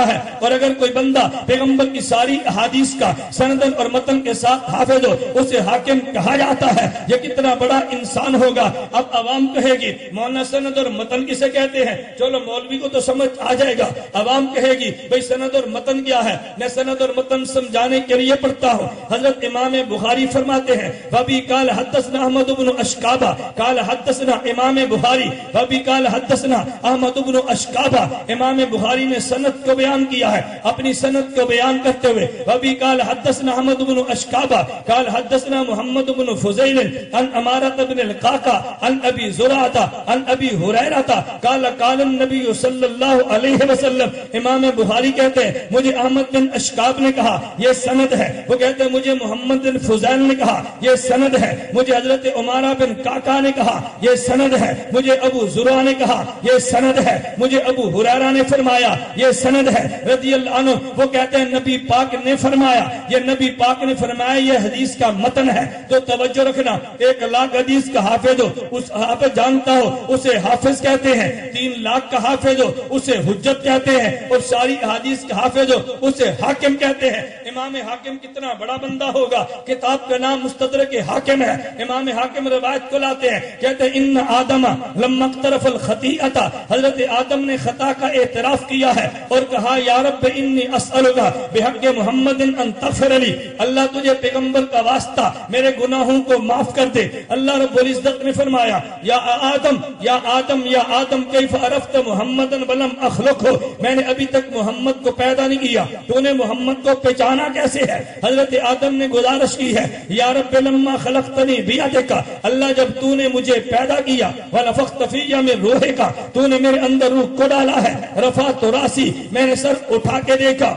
ہے، اور اگر کوئی بندہ پیغمبر کی ساری احادیث کا سندن اور متن کے ساتھ حافظ ہو اسے حاکم کہا جاتا ہے۔ یہ کتنا بڑا انسان ہوگا۔ اب عوام کہے گی مولانا سند اور متن کسے کہتے ہیں؟ چلو مولوی کو تو سمجھ آ جائے گا، عوام کہے گی بھئی سند اور متن کیا ہے؟ میں سند اور متن سمجھانے کے لیے پڑھتا ہوں۔ حضرت امام بخاری فرماتے ہیں وبی قال حدثنا احمد بن اشکابہ قال حدثنا امام بخاری وبی قال حدثنا احمد بن اشکابہ، امام بخاری نے سند کو بیان کیا ہے، اپنی سند کو بیان کرتے ہوئے وبی قال حدثنا احمد بن اشکابہ قال حدثنا محمد بن فضیل عن امارۃ بن القعقاع عن ابی زرعہ عن ابی ہریرہ قال قال النبی صلی اللہ علیہ وسلم، امام بخاری کہتے ہیں مجھے احمد بن اشکاب نے کہا یہ سند ہے، وہ کہتے ہیں مجھے محمد بن فضیل نے کہا یہ سند ہے، مجھے حضرت امارہ بن قعقاع نے کہا یہ سند ہے، مجھے ابو زرعہ نے کہا یہ سند ہے، مجھے ابو ہریرہ نے فرمایا یہ سند ہے رضی اللہ عنہ۔ وہ کہتے ہیں نبی پاک نے فرمایا، یہ نبی پاک نے فرمایا یہ حدیث کا متن ہے۔ تو توجہ رکھنا، 1,00,000 حدیث کا حافظ ہو اس حافظ جانتا ہو اسے حافظ کہتے ہیں، 3,00,000 کا حافظ ہو اسے حجت کہتے ہیں، اور ساری حدیث کا حافظ ہو اسے حاکم کہتے ہیں۔ امام حاکم کتنا بڑا بندہ ہوگا، کتاب کا نام مستدرک حاکم ہے۔ امام حاکم روایت کو لاتے ہیں، کہتے ہیں ان آدم لما اقترف الخطیئۃ، حضرت آدم نے خطا کا اعتراف کیا ہے اور کہا یا رب انی اسألک بحق محمد ان تغفر لی، اللہ تجھے پیغمبر کا واسطہ میرے گناہوں کو معاف کر دے۔ اللہ رب العزت نے فرمایا یا آدم یا آدم یا آدم کیف عرفت محمد ولم اخلقہ، میں نے ابھی تک محمد کو پیدا نہیں کیا، تو نے محمد کو پہچانا کیسے ہے؟ حضرت آدم نے گزارش کی ہے یا رب لما خلقتنی بیدک، اللہ جب تو نے مجھے پیدا کیا ونفخت فی من روحک، تو نے میرے اندر روح کو ڈالا ہے، رفعت راسی، میں نے سر اٹھا کے دیکھا،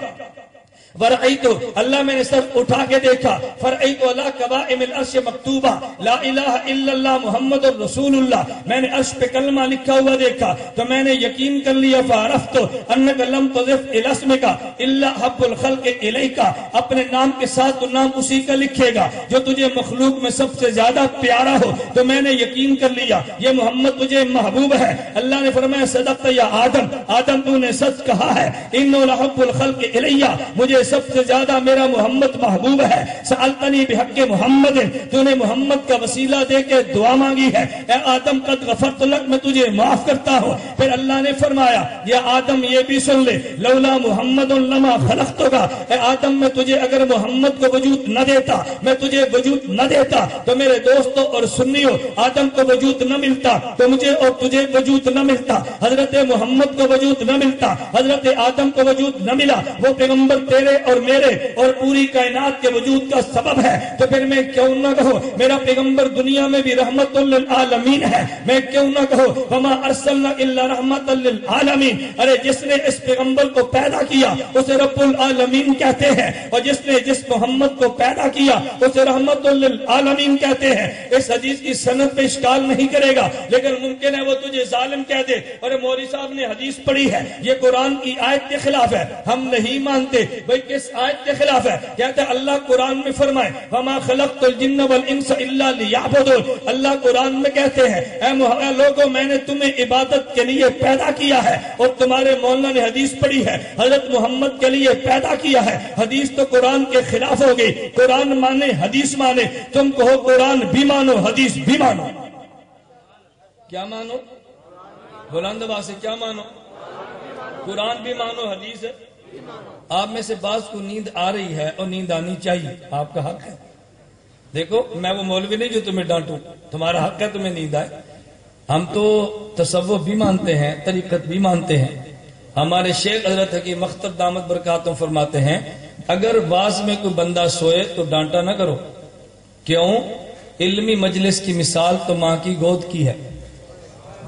ورأیت، اللہ میں نے سر اٹھا کے دیکھا، فرأیت علی قوائم العرش مکتوبہ لا الہ الا اللہ محمد الرسول اللہ، میں نے عرش پہ کلمہ لکھا ہوا دیکھا تو میں نے یقین کر لیا، فعرفت انک لم تضف الی اسمک الا حب الخلق الیک، اپنے نام کے ساتھ تو نام اسی کا لکھے گا جو تجھے مخلوق میں سب سے زیادہ پیارا ہو، تو میں نے یقین کر لیا یہ محمد تجھے محبوب ہے۔ اللہ نے فرمایا صدقت یا آدم، آدم تو نے سچ کہا ہے، انہ لحب الخلق الی، مجھے سب سے زیادہ میرا محمد محبوب ہے۔ سألتنی بحق محمد، تو نے محمد کا وسیلہ دے کے دعا مانگی ہے، اے آدم قد غفرت لک، میں تجھے معاف کرتا ہوں۔ پھر اللہ نے فرمایا یا آدم یہ بھی سن لے لولا محمد لما خلقتک، اے آدم میں تجھے اگر محمد کو وجود نہ دیتا، میں تجھے وجود نہ دیتا تو میرے دوستوں اور سنیوں آدم کو وجود نہ ملتا تو مجھے اور تجھے وجود نہ ملتا، حضرت محمد کو وجود نہ ملتا، حضرت آدم کو وجود نہ ملا، وہ پیغمبر تیرے اور میرے اور پوری کائنات کے وجود کا سبب ہے۔ تو پھر میں کیوں نہ کہوں میرا پیغمبر دنیا میں بھی رحمت للعالمین ہے، میں کیوں نہ کہوں وما ارسلنا الا رحمت للعالمین، ارے جس نے اس پیغمبر کو پیدا کیا اسے رب العالمین کہتے ہیں، اور جس نے جس محمد کو پیدا کیا اسے رحمت للعالمین کہتے ہیں۔ اس حدیث کی سند پہ اشکال نہیں کرے گا، لیکن ممکن ہے وہ تجھے ظالم کہہ دے اور مولوی صاحب نے حدیث پڑھی ہے یہ قرآن کی آیت کے خلاف ہے، ہم نہیں مانتے۔ بھئی کس آیت کے خلاف ہے؟ کہتے ہیں اللہ قرآن میں فرمائے وما خلقت الجن والانس الا لیعبدون، اللہ قرآن میں کہتے ہیں اے لوگوں میں نے تمہیں عبادت کے لیے پیدا کیا ہے، اور تمہارے مولانا نے حدیث پڑھی ہے حضرت محمد کے لیے پیدا کیا ہے، حدیث تو قرآن کے خلاف ہوگی۔ قرآن مانے حدیث مانے، تم کہو قرآن بھی مانو حدیث بھی مانو، کیا مانو؟ بلند آواز سے کیا مانو؟ قرآن بھی مانو حدیث ہے۔ آپ میں سے بعض کو نیند آ رہی ہے اور نیند آنی چاہیے، آپ کا حق ہے۔ دیکھو میں وہ مولوی نہیں جو تمہیں ڈانٹوں، تمہارا حق ہے تمہیں نیند آئے۔ ہم تو تصوف بھی مانتے ہیں، طریقت بھی مانتے ہیں۔ ہمارے شیخ حضرت حکیم اختر دامت برکاتہم فرماتے ہیں اگر بعض میں کوئی بندہ سوئے تو ڈانٹا نہ کرو، کیوں؟ علمی مجلس کی مثال تو ماں کی گود کی ہے،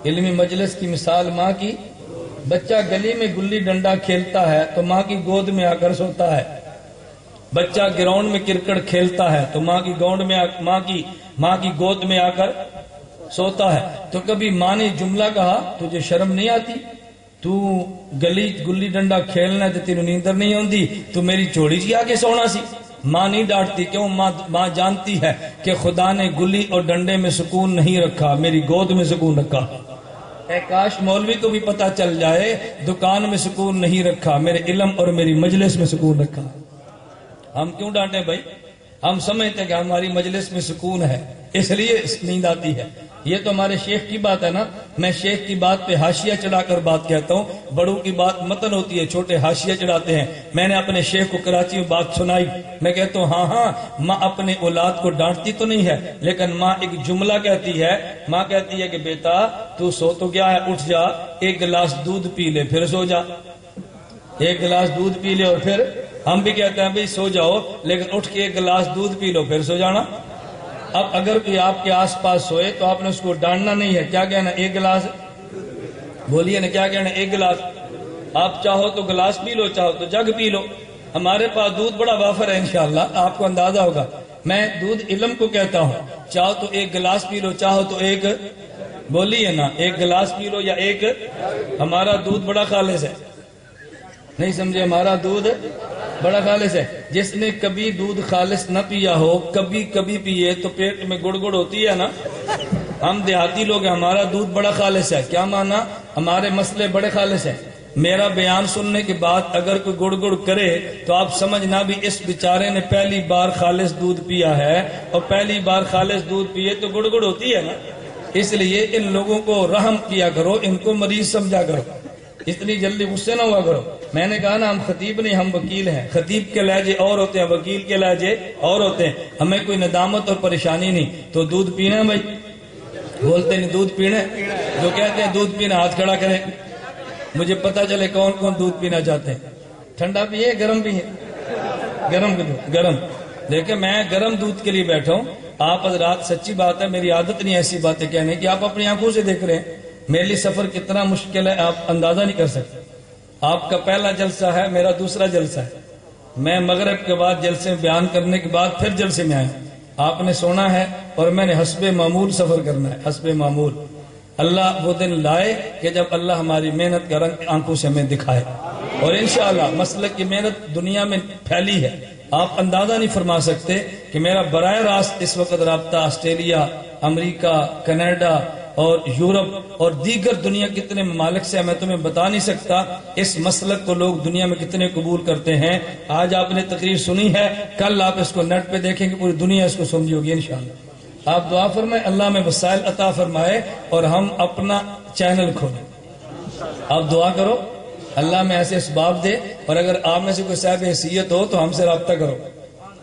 علمی مجلس کی مثال ماں کی، بچہ گلی میں گلی ڈنڈا کھیلتا ہے تو ماں کی گود میں آ کر سوتا ہے، بچہ گراؤنڈ میں کرکٹ کھیلتا ہے تو ماں کی گود میں آ کر سوتا ہے۔ تو کبھی ماں نے جملہ کہا تجھے شرم نہیں آتی؟ تو گلی ڈنڈا کھیلنا ہے تو تیرے نیندر نہیں ہوندی، تو میری چوڑی جی آ کے سونا سی۔ ماں نہیں ڈانٹتی، کیوں؟ ماں جانتی ہے کہ خدا نے گلی اور ڈنڈے میں سکون نہیں رکھا، میری گود میں سکون رکھا۔ اے کاش مولوی کو بھی پتا چل جائے دکان میں سکون نہیں رکھا، میرے علم اور میری مجلس میں سکون رکھا۔ ہم کیوں ڈانٹیں بھائی؟ ہم سمجھتے ہیں کہ ہماری مجلس میں سکون ہے اس لیے نیند آتی ہے۔ یہ تو ہمارے شیخ کی بات ہے نا، میں شیخ کی بات پہ حاشیہ چڑھا کر بات کہتا ہوں، بڑوں کی بات متن ہوتی ہے، چھوٹے حاشیہ چڑھاتے ہیں۔ میں نے اپنے شیخ کو کراچی میں بات سنائی، میں کہتا ہوں ہاں ماں اپنے اولاد کو ڈانٹتی تو نہیں ہے، لیکن ماں ایک جملہ کہتی ہے، ماں کہتی ہے کہ بیٹا تو سو تو گیا ہے، اٹھ جا، ایک گلاس دودھ پی لے پھر سو جا، ایک گلاس دودھ پی لے اور پھر ہم بھی کہتے ہیں بھائی سو جاؤ، لیکن اٹھ کے ایک گلاس دودھ پی لو پھر سو جانا۔ اب اگر کوئی آپ کے آس پاس سوئے تو آپ نے اس کو ڈانٹنا نہیں ہے، کیا کہنا ایک گلاس، بولیے نا کیا کہنا ایک گلاس، آپ چاہو تو گلاس پی لو، چاہو تو جگ پی لو۔ ہمارے پاس دودھ بڑا وافر ہے انشاءاللہ، آپ کو اندازہ ہوگا۔ میں دودھ علم کو کہتا ہوں، چاہو تو ایک گلاس پی لو، چاہو تو ایک، بولیے نا ایک گلاس پی لو یا ایک، ہمارا دودھ بڑا خالص ہے، نہیں سمجھے، ہمارا دودھ بڑا خالص ہے۔ جس نے کبھی دودھ خالص نہ پیا ہو، کبھی کبھی پیے تو پیٹ میں گڑ گڑ ہوتی ہے نا۔ ہم دیہاتی لوگ ہیں، ہمارا دودھ بڑا خالص ہے، کیا مانا؟ ہمارے مسئلے بڑے خالص ہیں۔ میرا بیان سننے کے بعد اگر کوئی گڑ گڑ کرے تو آپ سمجھنا بھی اس بیچارے نے پہلی بار خالص دودھ پیا ہے، اور پہلی بار خالص دودھ پیے تو گڑ گڑ ہوتی ہے نا۔ اس لیے ان لوگوں کو رحم کیا کرو، ان کو مریض سمجھا کرو، اتنی جلدی غصے نہ ہوا کرو۔ میں نے کہا نا ہم خطیب نہیں، ہم وکیل ہیں۔ خطیب کے لہجے اور ہوتے ہیں، وکیل کے لہجے اور ہوتے ہیں۔ ہمیں کوئی ندامت اور پریشانی نہیں، تو دودھ پینا ہے بھائی، بولتے نہیں دودھ پینا ہے، جو کہتے ہیں دودھ پینا ہاتھ کھڑا کریں، مجھے پتا چلے کون کون دودھ پینا چاہتے ہیں۔ ٹھنڈا پیے گرم پیے؟ گرم گرم۔ دیکھیں میں گرم دودھ کے لیے بیٹھا ہوں، آپ حضرات سچی بات ہے، میری عادت نہیں ایسی باتیں کہنے کی، آپ اپنی آنکھوں سے دیکھ رہے ہیں میرے لیے سفر کتنا مشکل ہے، آپ اندازہ نہیں کر سکتے۔ آپ کا پہلا جلسہ ہے، میرا دوسرا جلسہ ہے، میں مغرب کے بعد جلسے میں بیان کرنے کے بعد پھر جلسے میں آیا، آپ نے سونا ہے اور میں نے حسب معمول سفر کرنا ہے، حسب معمول۔ اللہ وہ دن لائے کہ جب اللہ ہماری محنت کا رنگ آنکھوں سے ہمیں دکھائے، اور انشاءاللہ مسلک کی محنت دنیا میں پھیلی ہے، آپ اندازہ نہیں فرما سکتے کہ میرا براہ راست اس وقت رابطہ آسٹریلیا، امریکہ، کینیڈا اور یورپ اور دیگر دنیا کتنے ممالک سے میں تمہیں بتا نہیں سکتا۔ اس مسلک کو لوگ دنیا میں کتنے قبول کرتے ہیں۔ آج آپ نے تقریر سنی ہے، کل آپ اس کو نیٹ پہ دیکھیں کہ پوری دنیا اس کو سمجھی ہوگی انشاءاللہ۔ آپ دعا فرمائیں اللہ میں وسائل عطا فرمائے اور ہم اپنا چینل کھولیں۔ آپ دعا کرو اللہ میں ایسے اسباب دے، اور اگر آپ میں سے کوئی صاحب حیثیت ہو تو ہم سے رابطہ کرو۔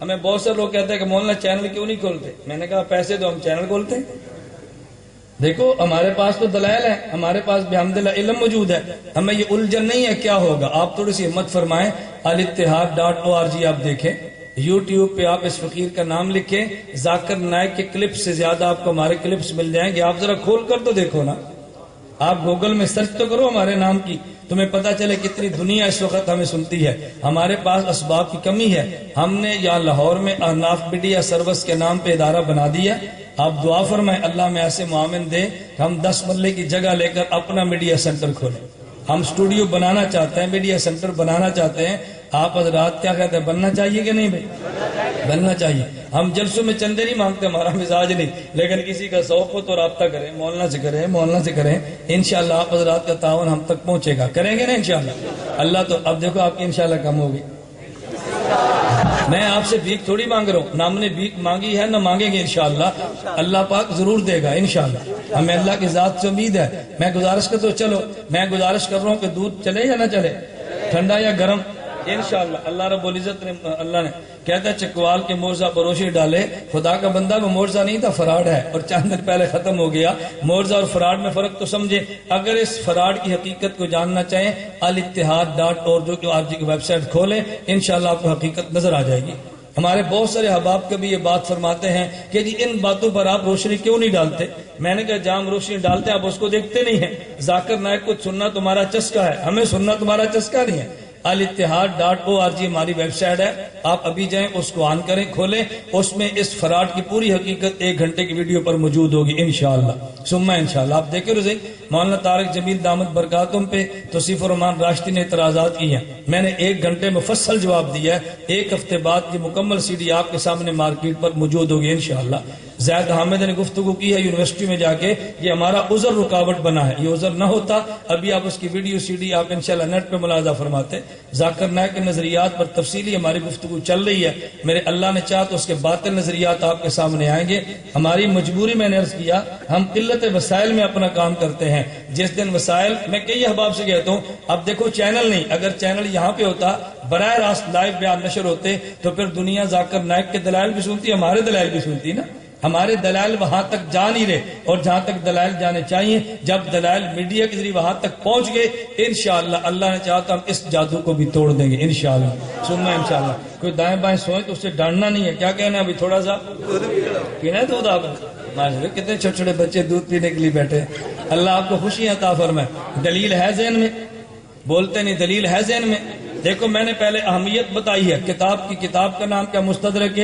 ہمیں بہت سے لوگ کہتے ہیں کہ مولانا چینل کیوں نہیں کھولتے؟ میں نے کہا پیسے تو ہم چینل کھولتے ہیں۔ دیکھو ہمارے پاس تو دلائل ہیں، ہمارے پاس بحمداللہ علم موجود ہے، ہمیں یہ الجھن نہیں ہے کیا ہوگا۔ آپ تھوڑی سی ہمت فرمائیں، الاتحاد.org آپ دیکھیں، یوٹیوب پہ آپ اس فقیر کا نام لکھیں، ذاکر نائک کے کلپس سے زیادہ آپ کو ہمارے کلپس مل جائیں گے۔ آپ ذرا کھول کر تو دیکھو نا، آپ گوگل میں سرچ تو کرو ہمارے نام کی، تمہیں پتہ چلے کتنی دنیا اس وقت ہمیں سنتی ہے۔ ہمارے پاس اسباب کی کمی ہے، ہم نے یہاں لاہور میں احناف میڈیا سروس کے نام پہ ادارہ بنا دیا۔ آپ دعا فرمائیں اللہ میں ایسے معاون دے کہ ہم 10 مرلے کی جگہ لے کر اپنا میڈیا سینٹر کھولیں۔ ہم اسٹوڈیو بنانا چاہتے ہیں، میڈیا سینٹر بنانا چاہتے ہیں۔ آپ حضرات کیا کہتے ہیں، بننا چاہیے کہ نہیں بھائی؟ بننا چاہیے۔ ہم جلسوں میں چندے نہیں مانگتے، ہمارا مزاج نہیں، لیکن کسی کا ذوق ہو تو رابطہ کریں، مولانا سے کریں، مولانا سے کریں، انشاءاللہ آپ حضرات کا تعاون ہم تک پہنچے گا، کریں گے نا انشاءاللہ اللہ۔ تو اب دیکھو آپ کی انشاءاللہ کم ہوگی۔ میں آپ سے بھیک تھوڑی مانگ رہا ہوں، نہ ہم نے بھیک مانگی ہے نہ مانگیں گے انشاءاللہ، اللہ پاک ضرور دے گا انشاءاللہ، ہمیں اللہ کی ذات سے امید ہے۔ میں گزارش کر تو چلو میں گزارش کر رہا ہوں کہ دودھ چلے یا نہ چلے، ٹھنڈا یا گرم، انشاءاللہ اللہ رب العزت نے، اللہ نے کہتا ہے چکوال کے مورزہ پر روشنی ڈالے، خدا کا بندہ وہ مورزہ نہیں تھا، فراڈ ہے، اور چند دن پہلے ختم ہو گیا۔ مورزہ اور فراڈ میں فرق تو سمجھے۔ اگر اس فراڈ کی حقیقت کو جاننا چاہیں الاتحاد.org کی ویب سائٹ کھولیں، انشاءاللہ آپ کو حقیقت نظر آ جائے گی۔ ہمارے بہت سارے احباب کبھی یہ بات فرماتے ہیں کہ جی ان باتوں پر آپ روشنی کیوں نہیں ڈالتے؟ میں نے کہا جہاں ہم روشنی ڈالتے ہیں آپ اس کو دیکھتے نہیں ہیں۔ ذاکر نائک کو سننا تمہارا چسکا ہے، ہمیں سننا تمہارا چسکا نہیں ہے۔ الاتحاد.org ہماری ویب سائٹ ہے، آپ ابھی جائیں اس کو آن کریں، کھولیں، اس میں اس فراڈ کی پوری حقیقت 1 گھنٹے کی ویڈیو پر موجود ہوگی انشاءاللہ ثم انشاءاللہ۔ آپ دیکھیں رضی مولانا طارق جمیل دامت برکاتہم پہ توصیف الرحمان راشدی نے اعتراضات کی ہیں، میں نے 1 گھنٹے مفصل جواب دیا ہے۔ 1 ہفتے بعد کی مکمل CD آپ کے سامنے مارکیٹ پر موجود ہوگی انشاءاللہ۔ زید حامد نے گفتگو کی ہے یونیورسٹی میں جا کے، یہ ہمارا عذر رکاوٹ بنا ہے، یہ عذر نہ ہوتا ابھی آپ اس کی ویڈیو سی ڈی آپ انشاءاللہ نیٹ پہ ملاحظہ فرماتے۔ ذاکر نائک کے نظریات پر تفصیلی ہماری گفتگو چل رہی ہے، میرے اللہ نے چاہا تو اس کے باطل نظریات آپ کے سامنے آئیں گے۔ ہماری مجبوری، میں نے عرض کیا، ہم قلت وسائل میں اپنا کام کرتے ہیں۔ جس دن وسائل، میں کئی احباب سے کہتا ہوں، اب دیکھو چینل نہیں، اگر چینل یہاں پہ ہوتا براہ راست لائیو بیان نشر ہوتے تو پھر دنیا ذاکر نائک کے دلائل بھی سنتی، ہمارے دلائل بھی سنتی نا۔ ہمارے دلائل وہاں تک جا نہیں رہے، اور جہاں تک دلائل جانے چاہیے، جب دلائل میڈیا کے ذریعے وہاں تک پہنچ گئے، انشاءاللہ اللہ نے چاہا تو ہم اس جادو کو بھی توڑ دیں گے انشاءاللہ، سننا انشاءاللہ۔ کوئی دائیں بائیں سوئیں تو اسے ڈانٹنا نہیں ہے، کیا کہنا ہے ابھی تھوڑا سا پینا ہے دودھ آپ نے؟ کتنے چھوٹے چھوٹے بچے دودھ پینے کے لیے بیٹھے، اللہ آپ کو خوشیاں عطا فرمائے۔ دلیل ہے ذہن میں؟ بولتے نہیں، دلیل ہے ذہن میں؟ دیکھو میں نے پہلے اہمیت بتائی ہے کتاب کی، کتاب کا نام کیا؟ مستدرک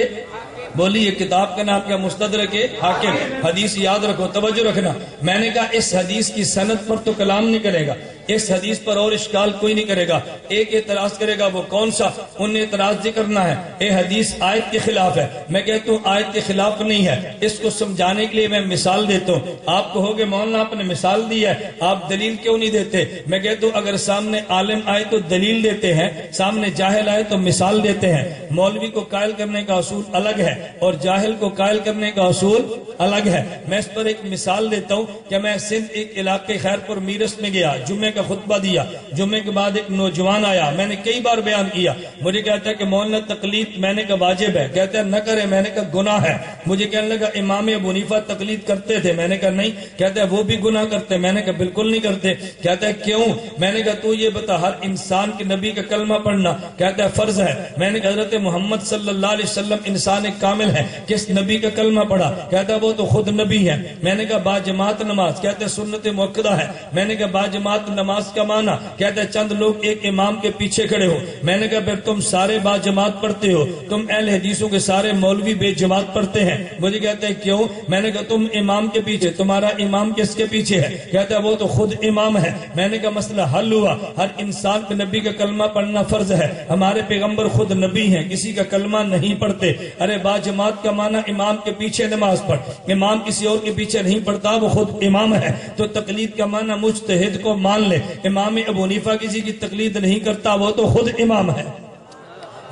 بولیے، کتاب کا نام کیا؟ مستدرک حاکم۔ حدیث یاد رکھو، توجہ رکھنا، میں نے کہا اس حدیث کی سند پر تو کلام نہیں کرے گا، اس حدیث پر اور اشکال کوئی نہیں کرے گا، ایک اعتراض کرے گا، وہ کون سا؟ ان اعتراض ذکر کرنا ہے، یہ حدیث آیت کے خلاف ہے۔ میں کہتا ہوں آیت کے خلاف نہیں ہے، اس کو سمجھانے کے لیے میں مثال دیتا ہوں۔ آپ کہو گے مولانا آپ نے مثال دی ہے، آپ دلیل کیوں نہیں دیتے؟ میں کہتا ہوں اگر سامنے عالم آئے تو دلیل دیتے ہیں، سامنے جاہل آئے تو مثال دیتے ہیں۔ مولوی کو قائل کرنے کا اصول الگ ہے اور جاہل کو قائل کرنے کا اصول الگ ہے۔ میں اس پر ایک مثال دیتا ہوں کہ میں سندھ ایک علاقے خیر پور میرس میں گیا، جمعے کا خطبہ دیا، جمعے کے بعد ایک نوجوان آیا، میں نے کئی بار بیان کیا، مجھے کہتا ہے کہ مولانا تقلید میں نے کہا واجب ہے، کہتا ہے نہ کرے، میں نے کہا گناہ ہے۔ مجھے کہنے لگا امام ابو حنیفہ تقلید کرتے تھے، میں نے کہا نہیں، کہتا ہے وہ بھی گناہ کرتے، میں نے کہا بالکل نہیں کرتے، کہتا ہے کیوں؟ میں نے کہا تو یہ بتا ہر انسان کے نبی کا کلمہ پڑھنا، کہتا ہے فرض ہے۔ میں نے کہا حضرت محمد صلی اللہ علیہ وسلم انسان کامل ہے، کس نبی کا کلمہ پڑھا؟ کہتا ہے وہ تو خود نبی ہے۔ میں نے کہا با جماعت نماز، کہتا ہے سنت مؤکدہ ہے۔ میں نے کہا با جماعت نماز کا معنی، کہتا ہے چند لوگ ایک امام کے پیچھے کھڑے ہو۔ میں نے کہا پھر تم سارے با جماعت پڑھتے ہو، تم اہل حدیثوں کے سارے مولوی بے جماعت پڑھتے ہیں۔ مجھے کہتا ہے کیوں؟ میں نے کہا تم امام کے پیچھے، تمہارا امام کس کے پیچھے ہے؟ کہتا ہے وہ تو خود امام ہے۔ میں نے کہا مسئلہ حل ہوا، ہر انسان کے نبی کا کلمہ پڑھنا فرض ہے، ہمارے پیغمبر خود نبی ہیں، کسی کا کلمہ نہیں پڑھتے۔ ارے با جماعت کا معنی امام کے پیچھے نماز پڑھ، امام کسی اور کے پیچھے نہیں پڑھتا، وہ خود امام ہے۔ تو تقلید کا معنی مجتہد کو مان لے، امام ابو حنیفہ کسی کی تقلید نہیں کرتا، وہ تو خود امام ہے،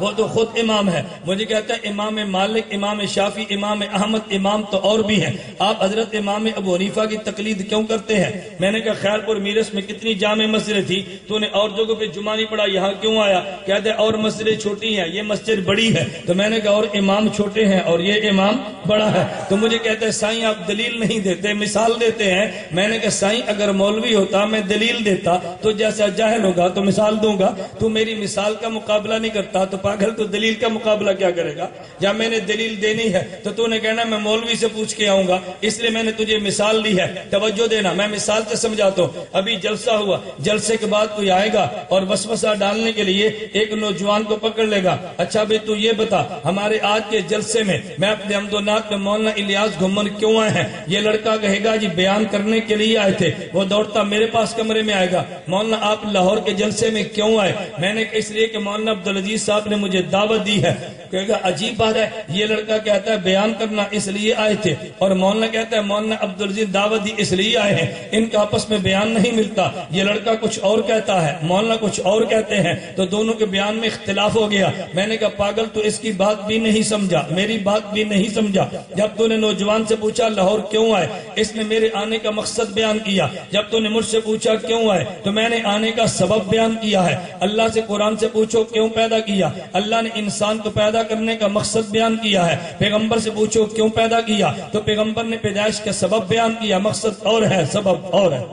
وہ تو خود امام ہے۔ مجھے کہتا ہے امام مالک، امام شافعی، امام احمد، امام تو اور بھی ہیں، آپ حضرت امام ابو حنیفہ کی تقلید کیوں کرتے ہیں؟ میں نے کہا خیر پور میرس میں کتنی جامع مسجد تھی، تو نے اور جگہوں پہ جمعہ نہیں پڑھا، یہاں کیوں آیا؟ کہتے ہیں اور مسجدیں چھوٹی ہیں، یہ مسجد بڑی ہے۔ تو میں نے کہا اور امام چھوٹے ہیں اور یہ امام بڑا ہے۔ تو مجھے کہتا ہے سائیں آپ دلیل نہیں دیتے، مثال دیتے ہیں۔ میں نے کہا سائیں اگر مولوی ہوتا میں دلیل دیتا تو جیسا جاہل ہوگا تو مثال دوں گا، تو میری مثال کا مقابلہ نہیں کرتا تو پاگل تو دلیل کا مقابلہ کیا کرے گا؟ جب میں نے دلیل دینی ہے تو نے کہنا میں مولوی سے پوچھ کے آؤں گا، اس لیے میں نے تجھے مثال دی ہے، توجہ دینا، میں مثال سے سمجھاتا ہوں۔ ابھی جلسہ ہوا، جلسے کے بعد کوئی آئے گا اور وسوسہ ڈالنے کے لیے ایک نوجوان کو پکڑ لے گا، اچھا بھئی تو یہ بتا ہمارے آج کے جلسے میں میں اپنے حمد و نعت میں مولانا الیاس گھمن کیوں آئے ہیں؟ یہ لڑکا کہے گا جی بیان کرنے کے لیے آئے تھے، وہ دوڑتا میرے پاس کمرے میں آئے گا، مولانا آپ لاہور کے جلسے میں کیوں آئے؟ میں نے اس لیے کہ مولانا عبدالعزیز صاحب نے مجھے دعوت دی ہے۔ کہے گا عجیب بات ہے، یہ لڑکا کہتا ہے بیان کرنا اس لیے آئے تھے، اور مولانا کہتا ہے مولانا عبدالعزیز دعوت دی اس لیے آئے ہیں، ان کا آپس میں بیان نہیں ملتا، یہ لڑکا کچھ اور کہتا ہے، مولانا کچھ اور کہتے ہیں، تو دونوں کے بیان میں اختلاف ہو گیا۔ میں نے کہا پاگل تو اس کی بات بھی نہیں سمجھا، میری بات بھی نہیں سمجھا۔ جب تو نے نوجوان سے پوچھا لاہور کیوں آئے، اس نے میرے آنے کا مقصد بیان کیا۔ جب تو نے مجھ سے پوچھا کیوں آئے، تو میں نے آنے کا سبب بیان کیا ہے۔ اللہ سے قرآن سے پوچھو کیوں پیدا کیا، اللہ نے انسان کو پیدا کرنے کا مقصد بیان کیا ہے۔ پیغمبر سے پوچھو کیوں پیدا کیا، تو پیغمبر نے پیدائش کا سبب بیان کیا، مقصد اور ہے سبب اور ہے،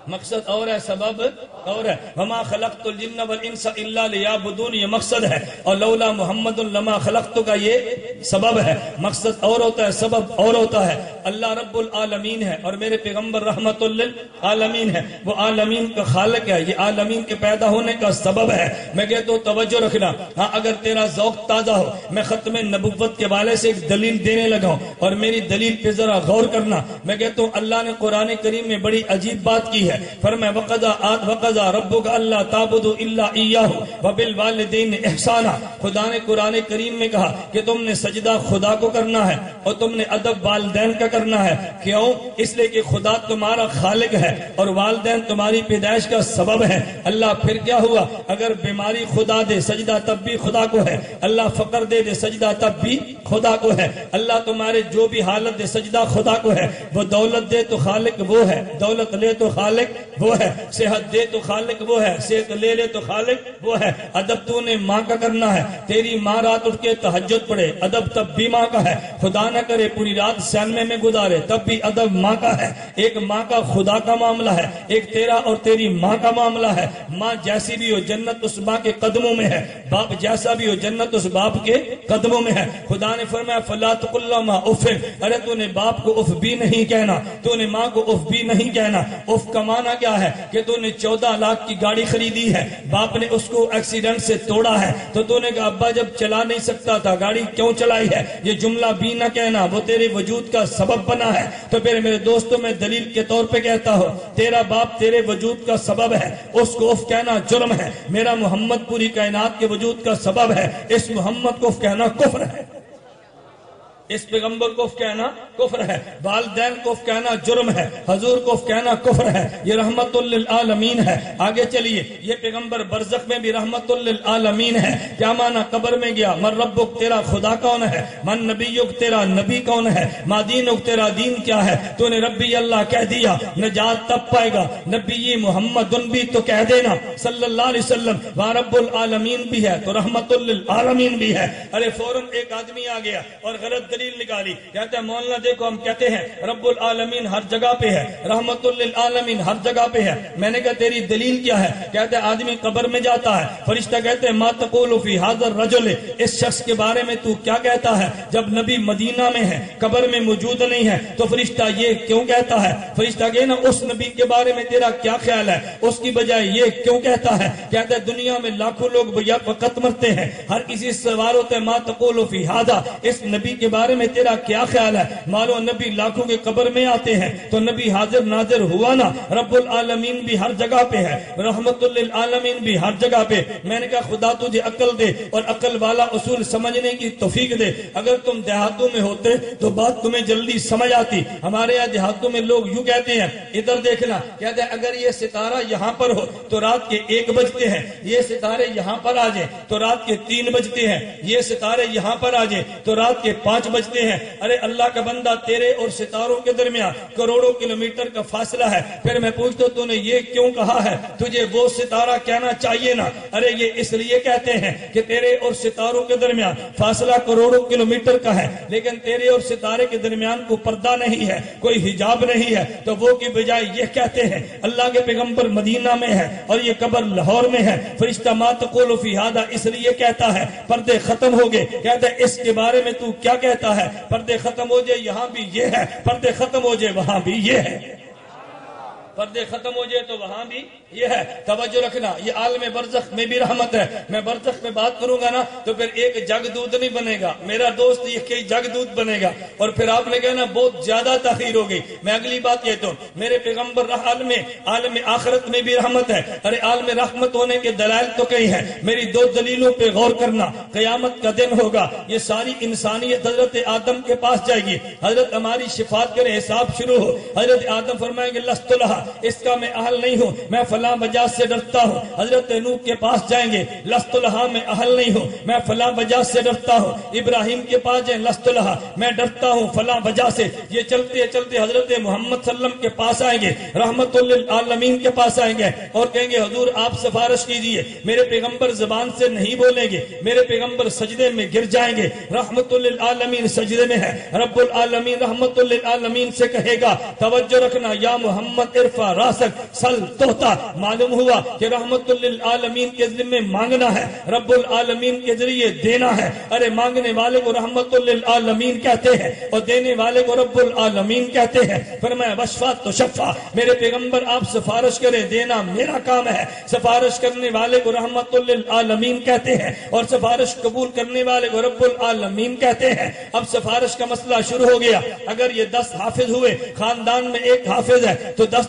مقصد اور ہے سبب اور ہے۔ وما خلقت الجن والانس الا لیعبدون، یہ مقصد ہے، اور لولا محمد لما خلقت کا یہ سبب ہے۔ مقصد اور ہوتا ہے، سبب اور ہوتا ہے۔ اللہ رب العالمین ہے اور میرے پیغمبر رحمت للعالمین ہے، وہ عالمین کا خالق ہے، یہ عالمین کے پیدا ہونے کا سبب ہے۔ میں کہتا ہوں توجہ رکھنا، ہاں اگر تیرا ذوق تازہ ہو، میں ختم نبوت کے والے سے ایک دلیل دینے لگا ہوں، اور میری دلیل پہ ذرا غور کرنا۔ میں کہتا ہوں اللہ نے قرآن کریم میں بڑی عجیب بات کی ہے، ہے. فرمایا وَقَضَىٰ رَبُّكَ أَلَّا تَعْبُدُوا إِلَّا إِيَّاهُ وَبِالْوَالِدَيْنِ إِحْسَانًا. خدا نے قرآن کریم میں کہا کہ تم نے سجدہ خدا کو کرنا ہے اور تم نے ادب والدین کا کرنا ہے. کیوں؟ اس لیے کہ خدا تمہارا خالق ہے اور والدین تمہاری پیدائش کا سبب ہے. اللہ پھر کیا ہوا؟ اگر بیماری خدا دے سجدہ تب بھی خدا کو ہے. اللہ فقر دے سجدہ تب بھی خدا کو ہے. اللہ تمہارے جو بھی حالت دے سجدہ خدا کو ہے. وہ دولت دے تو خالق وہ ہے, دولت لے تو خالق وہ ہے. صحت دے تو خالق وہ ہے, صحت لے تو خالق وہ ہے. ادب تو نے ماں کا کرنا ہے. تیری ماں رات اٹھ کے تہجد پڑھے, ادب تب بھی ماں کا ہے. خدا نہ کرے پوری رات سینمے میں گزارے, تب بھی ادب ماں کا ہے. ایک ماں کا خدا کا معاملہ ہے, ایک تیرا اور تیری ماں کا معاملہ ہے. ماں جیسی بھی ہو جنت اس ماں کے قدموں میں ہے, باپ جیسا بھی ہو جنت اس باپ کے قدموں میں ہے. خدا نے فرمایا فلا تقل لهما اف, ارے تو نے باپ کو اف بھی نہیں کہنا, تو نے ماں کو اف بھی نہیں کہنا. اف کا معنی کیا ہے کہ تو نے 14 لاکھ کی گاڑی خریدی ہے, باپ نے اس کو ایکسیڈنٹ سے توڑا ہے, تو نے کہا ابا جب چلا نہیں سکتا تھا گاڑی کیوں چلائی ہے. یہ جملہ بھی نہ کہنا, وہ تیرے وجود کا سبب بنا ہے. تو پھر میرے دوستوں میں دلیل کے طور پہ کہتا ہو, تیرا باپ تیرے وجود کا سبب ہے, اس کو اف کہنا جرم ہے. میرا محمد پوری کائنات کے وجود کا سبب ہے, اس محمد کو اف کہنا کفر ہے. اس پیغمبر کو اف کہنا کفر ہے. والدین کو اف کہنا جرم ہے, حضور کو اف کہنا کفر ہے. یہ رحمت للعالمین ہے. آگے چلیے, یہ پیغمبر برزخ میں بھی رحمت للعالمین ہے. کیا معنی؟ قبر میں گیا, من ربک تیرا خدا کون ہے, من نبیک تیرا نبی کون ہے, ما دینک تیرا دین کیا ہے. تو نے ربی اللہ کہہ دیا, نجات تب پائے گا. نبی محمد بھی تو کہہ دینا صلی اللہ علیہ وسلم. وہاں رب العالمین بھی ہے تو رحمت للعالمین بھی ہے. ارے فوراً ایک آدمی آ گیا اور غلط دلیل نکالی. کہتا ہے مولانا دیکھو ہم کہتے ہیں رب العالمین ہر جگہ پہ ہے, رحمت للعالمین ہر جگہ پہ ہے. میں نے کہا تیری دلیل کیا ہے؟ کہتا ہے آدمی قبر میں جاتا ہے, فرشتہ کہتے ہیں ما تقول فی ھذا الرجل, اس شخص کے بارے میں تو کیا کہتا ہے. جب نبی مدینہ میں ہے, قبر میں موجود نہیں ہے, تو فرشتہ یہ کیوں کہتا ہے؟ فرشتہ کہے نا اس نبی کے بارے میں تیرا کیا خیال ہے, اس کی بجائے یہ کیوں کہتا ہے. کہتا ہے دنیا میں لاکھوں لوگ وقت مرتے ہیں, ہر کسی سے سوال ہوتا ہے ما تقول فی ھذا, اس نبی کے بارے میں تیرا کیا خیال ہے. معلوم نبی لاکھوں کے قبر میں آتے ہیں, تو نبی حاضر ناظر ہوا نا. رب العالمین بھی ہر جگہ پہ ہے, رحمت للعالمین بھی ہر جگہ پہ. میں نے کہا خدا تجھے عقل دے اور عقل والا اصول سمجھنے کی توفیق دے. اگر تم دیہاتوں میں ہوتے تو بات تمہیں جلدی سمجھ آتی. ہمارے یہاں دیہاتوں میں لوگ یوں کہتے ہیں, ادھر دیکھنا, کہتے ہیں اگر یہ ستارہ یہاں پر ہو تو رات کے 1 بجتے ہیں, یہ ستارے یہاں پر آ جائیں تو رات کے 3 بجتے ہیں, یہ ستارے یہاں پر آ جائیں تو رات کے 5 بجتے ہیں. ارے اللہ کا بندہ, تیرے اور ستاروں کے درمیان کروڑوں کلومیٹر کا فاصلہ ہے. پھر میں پوچھتا تو نے یہ کیوں کہا ہے, تجھے وہ ستارہ کہنا چاہیے نا. ارے یہ اس لیے کہتے ہیں کہ تیرے اور ستاروں کے درمیان فاصلہ کروڑوں کلومیٹر کا ہے, لیکن تیرے اور ستارے کے درمیان کوئی پردہ نہیں ہے, کوئی حجاب نہیں ہے. تو وہ کی بجائے یہ کہتے ہیں اللہ کے پیغمبر مدینہ میں ہے اور یہ قبر لاہور میں ہے. فرشتہ ما تقول فی ھذا اس لیے کہتا ہے پردے ختم ہو گئے. کہتا ہے اس کے بارے میں تو کیا کہتا ہے, پردے ختم ہو جائے یہاں بھی یہ ہے, پردے ختم ہو جائے وہاں بھی یہ ہے, پردے ختم ہو جائے تو وہاں بھی یہ ہے. توجہ رکھنا, یہ عالم برزخ میں بھی رحمت ہے. میں برزخ میں بات کروں گا نا تو پھر ایک جگ دودھ نہیں بنے گا میرا دوست, یہ کئی جگ دودھ بنے گا. اور پھر آپ نے کہنا بہت زیادہ تاخیر ہو گئی. میں اگلی بات کہتا ہوں, میرے پیغمبر عالم آخرت میں بھی رحمت ہے. ارے عالم رحمت ہونے کے دلائل تو کئی ہیں, میری 2 دلیلوں پہ غور کرنا. قیامت کا دن ہوگا, یہ ساری انسانیت حضرت آدم کے پاس جائے گی. حضرت ہماری شفاعت کرے, حساب شروع ہو. حضرت آدم فرمائیں گے لست لہا, اس کا میں اہل نہیں ہوں, میں فلاں وجہ سے ڈرتا ہوں. حضرت نوح کے پاس جائیں گے, لست لہا میں اہل نہیں ہوں, میں فلاں وجہ سے ڈرتا ہوں. ابراہیم کے پاس جائیں, لست لہا میں ڈرتا ہوں فلاں وجہ سے. یہ چلتے چلتے حضرت محمد صلی اللہ علیہ وسلم کے پاس آئیں گے, رحمت للعالمین کے پاس آئیں گے اور کہیں گے حضور آپ سفارش کیجئے. میرے پیغمبر زبان سے نہیں بولیں گے, میرے پیغمبر سجدے میں گر جائیں گے. رحمت للعالمین سجدے میں ہے, رب العالمین رحمت للعالمین سے کہے گا توجہ رکھنا, یا محمد ارفع راسک سل توتا. معلوم ہوا کہ رحمت للعالمین کے ذمہ مانگنا ہے, رب العالمین کے ذریعے دینا ہے. ارے مانگنے والے کو رحمت للعالمین کہتے ہیں اور دینے والے کو رب العالمین کہتے ہیں. فرمایا وشفا تو شفا, میرے پیغمبر آپ سفارش کریں, دینا میرا کام ہے. سفارش کرنے والے کو رحمت للعالمین کہتے ہیں اور سفارش قبول کرنے والے کو رب العالمین کہتے ہیں. اب سفارش کا مسئلہ شروع ہو گیا. اگر یہ 10 حافظ ہوئے, خاندان میں ایک حافظ ہے, تو 10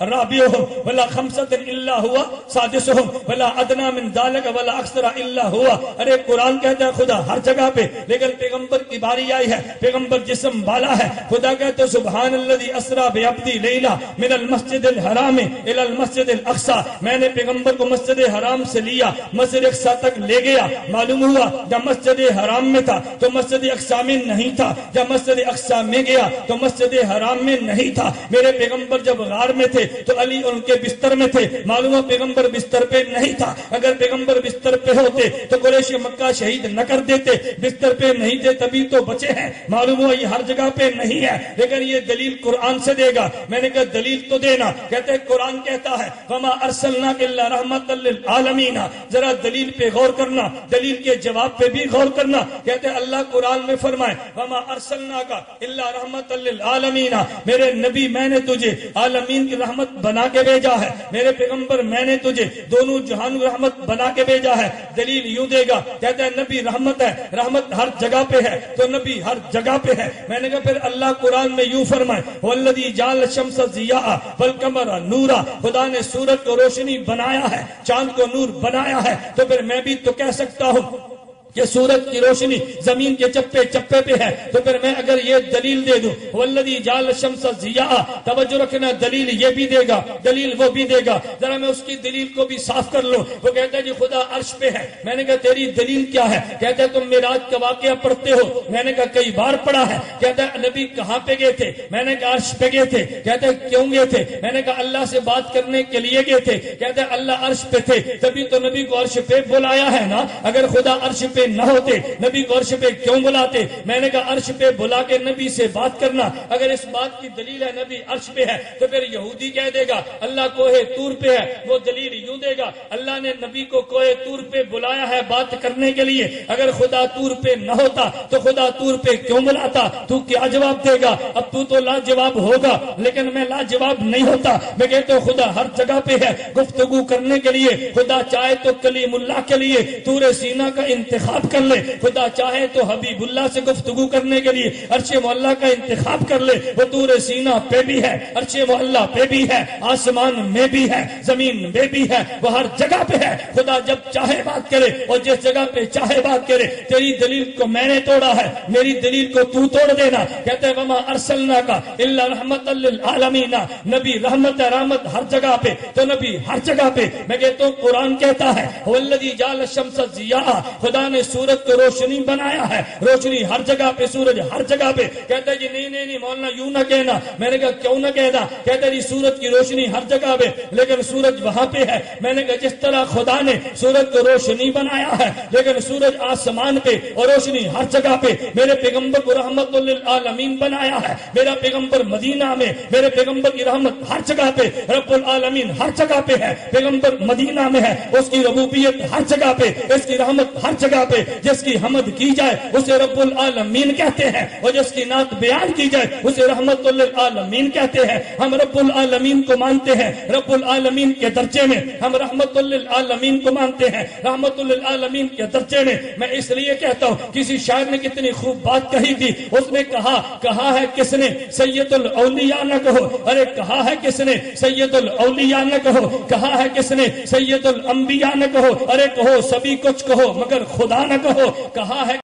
رابعهم ولا خمسة الا هو سادسهم ولا ادنى من ذلك ولا اکثر الا هو. ارے قرآن کہتا ہے خدا ہر جگہ پہ، لیکن پیغمبر کی باری آئی ہے، پیغمبر جسم والا ہے. خدا کہتے سبحان الذی اسری بعبدی لیلا من المسجد الحرام الى المسجد الاقصى. میں نے پیغمبر کو مسجد حرام سے لیا، مسجد اقصی تک لے گیا. معلوم ہوا جب مسجد حرام میں تھا تو مسجد اقصی میں نہیں تھا، جب مسجد اقصی میں گیا تو مسجد حرام میں نہیں تھا. میرے پیغمبر جب غار میں تھے تو علی ان کے بستر میں تھے. معلوم ہوا پیغمبر بستر پہ نہیں تھا. اگر پیغمبر بستر پہ ہوتے تو قریش مکہ شہید نہ کر دیتے. بستر پہ نہیں تھے تبھی تو بچے ہیں. معلوم ہوا یہ ہر جگہ پہ نہیں ہے، لیکن یہ دلیل قرآن سے دے گا. میں نے کہا دلیل تو دینا. کہتے ہیں قرآن کہتا ہے وما ارسلناک الا رحمۃ للعالمین. ذرا دلیل پہ غور کرنا، دلیل کے جواب پہ بھی غور کرنا. کہتے ہیں اللہ قرآن میں فرمائے وما ارسلناک الا رحمۃ للعالمین. میرے نبی میں نے تجھے عالمین کی رحمت بنا کے بھیجا ہے. میرے پیغمبر میں نے تجھے دونوں جہان رحمت بنا کے بھیجا ہے. دلیل یوں دے گا، کہتا ہے نبی رحمت ہے، رحمت ہر جگہ پہ ہے تو نبی ہر جگہ پہ ہے. میں نے کہا پھر اللہ قرآن میں یوں فرمائے والذی جعل الشمس ضیاء والقمر نورا. خدا نے سورج کو روشنی بنایا ہے، چاند کو نور بنایا ہے. تو پھر میں بھی تو کہہ سکتا ہوں کہ سورج کی روشنی زمین کے چپے چپے پہ ہے. تو پھر میں اگر یہ دلیل دے دوں والذی جعل الشمس ضیاء، توجہ رکھنا دلیل یہ بھی دے گا، دلیل وہ بھی دے گا. ذرا میں اس کی دلیل کو بھی صاف کر لوں. وہ کہتا ہے جی خدا عرش پہ ہے. میں نے کہا تیری دلیل کیا ہے؟ کہتا ہے تم معراج کا واقعہ پڑھتے ہو. میں نے کہا کئی بار پڑھا ہے. کہتا ہے نبی کہاں پہ گئے تھے؟ میں نے کہا عرش پہ گئے تھے. کہتا ہے کیوں گئے تھے؟ میں نے کہا اللہ سے بات کرنے کے لیے گئے تھے. کہتا ہے اللہ عرش پہ تھے تبھی تو نبی کو عرش پہ بلایا ہے نا. اگر خدا عرش پہ نہ ہوتے نبی کو عرش پہ کیوں بلاتے؟ میں نے کہا عرش پہ بلا کے نبی سے بات کرنا اگر اس بات کی دلیل ہے نبی عرش پہ ہے تو پھر یہودی کہہ دے گا اللہ کوہ طور پہ ہے. وہ دلیل یوں دے گا اللہ نے نبی کو کوہ طور پہ بلایا ہے بات کرنے کے لیے. اگر خدا طور پہ نہ ہوتا تو خدا طور پہ کیوں بلاتا؟ تو کیا جواب دے گا؟ اب تو لاجواب ہوگا لیکن میں لاجواب نہیں ہوتا. میں کہتا ہوں خدا ہر جگہ پہ ہے گفتگو کرنے کے لیے. خدا چاہے تو کلیم اللہ کے لیے طور سینا کا انتخاب کر لے، خدا چاہے تو حبیب اللہ سے گفتگو کرنے کے لیے عرش معلیٰ کا انتخاب کر لے. وہ طور سینا پہ بھی ہے، عرش معلیٰ پہ بھی ہے، آسمان میں بھی ہے، زمین میں بھی ہے، وہ ہر جگہ پہ ہے. خدا جب چاہے بات کرے اور جس جگہ پہ چاہے بات کرے. تیری دلیل کو میں نے توڑا ہے، میری دلیل کو تو توڑ دینا. کہتے ہیں وما ارسلناک الا رحمۃ للعالمین. نبی رحمت ہے، رحمت ہر جگہ پہ تو نبی ہر جگہ پہ. میں کہتا ہوں قرآن کہتا ہے والذی جعل الشمس ضیاء. خدا نے سورج کو روشنی بنایا ہے، روشنی ہر جگہ پہ، سورج ہر جگہ پہ. کہتا ہے جی نہیں مولانا یوں نہ کہنا. میں نے کہا کیوں نہ کہنا؟ کہتا ہے جی سورج کی روشنی ہر جگہ پہ لیکن سورج وہاں پہ ہے. میں نے کہا جس طرح خدا نے سورج کو روشنی بنایا ہے لیکن سورج آسمان پہ اور روشنی ہر جگہ پہ. میرے پیغمبر کو رحمت للعالمین بنایا ہے. میرا پیغمبر مدینہ میں، میرے پیغمبر کی رحمت ہر جگہ پہ، رب العالمین ہر جگہ پہ ہے. پیغمبر مدینہ میں ہے، اس کی ربوبیت ہر جگہ پہ، اس کی رحمت ہر جگہ پہ. جس کی حمد کی جائے اسے رب العالمین کہتے ہیں اور جس کی نعت بیان کی جائے اسے رحمت للعالمین کہتے ہیں. ہم رب العالمین کو مانتے ہیں رب العالمین کے درجے میں، ہم رحمت للعالمین کو مانتے ہیں رحمت للعالمین کے درجے میں. میں اس لیے کہتا ہوں کسی شاعر نے کتنی خوب بات کہی تھی. اس نے کہا ہے کس نے سید الاولیاء نہ کہو. ارے کہا ہے کس نے سید الاولیاء نہ کہو، کہا ہے کس نے سید الانبیاء نہ کہو. ارے کہو سبھی کچھ کہو مگر خدا نہ کہو. کہا ہے